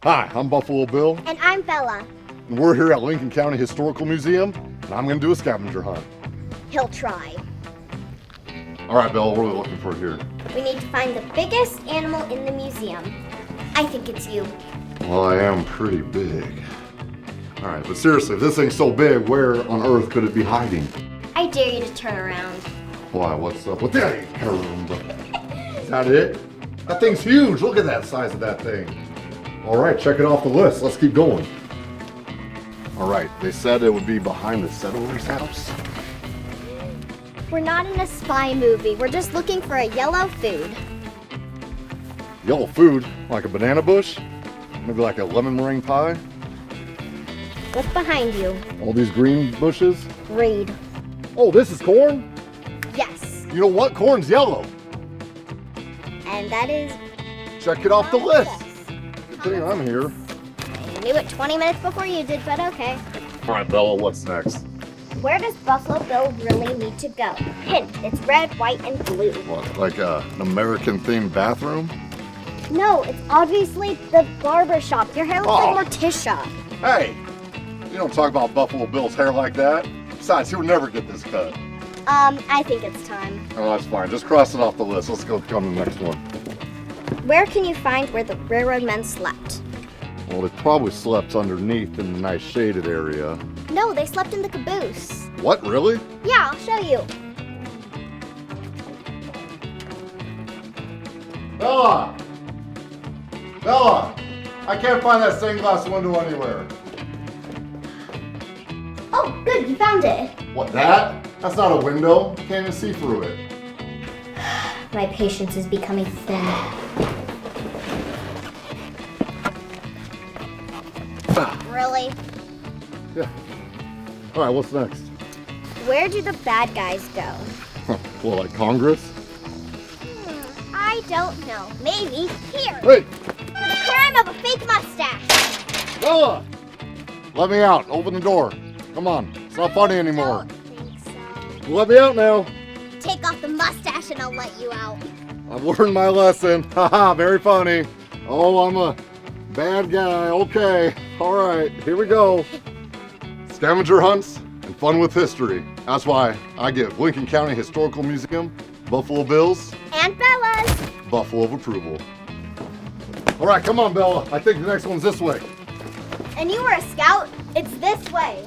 Hi, I'm Buffalo Bill, And I'm Bella. and we're here at Lincoln County Historical Museum, and I'm gonna do a scavenger hunt. He'll try. All right, Bella, what are we looking for here? We need to find the biggest animal in the museum. I think it's you. Well, I am pretty big. All right, but seriously, if this thing's so big, where on earth could it be hiding? I dare you to turn around. Why, what's up with that? Is that it? That thing's huge. Look at that size of that thing. All right, check it off the list. Let's keep going. All right, they said it would be behind the settler's house. We're not in a spy movie. We're just looking for a yellow food. Yellow food, like a banana bush? Maybe like a lemon meringue pie? What's behind you? All these green bushes? Read. Oh, this is corn? Yes. You know what? Corn's yellow. And that is... Check it off the list. Good thing I'm here. I knew it 20 minutes before you did, but okay. All right, Bella, what's next? Where does Buffalo Bill really need to go? Hint, it's red, white, and blue. What, like an American-themed bathroom? No, it's obviously the barber shop. Your hair looks like Morticia. Hey, you don't talk about Buffalo Bill's hair like that. Besides, he would never get this cut. I think it's time. Oh, that's fine. Just cross it off the list. Let's go on to the next one. Where can you find where the railroad men slept? Well, they probably slept underneath in a nice shaded area. No, they slept in the caboose. What, really? Yeah, I'll show you. Bella! Bella! I can't find that stained glass window anywhere. Oh, good, you found it. What, that? That's not a window. You can't even see through it. My patience is becoming thin. Really? Yeah. All right, what's next? Where do the bad guys go? Well, like Congress? I don't know. Maybe here. Wait! For the crime of a fake mustache. Bella! Let me out. Open the door. Come on. It's not funny anymore. Don't think so. Let me out now. Take off the mustache and I'll let you out. I've learned my lesson. Haha, very funny. Oh, I'm a bad guy. Okay. All right, here we go. Scavenger hunts and fun with history. That's why I give Lincoln County Historical Museum, Buffalo Bills, And Bella's. Buffalo of approval. All right, come on, Bella. I think the next one's this way. And you were a scout? It's this way.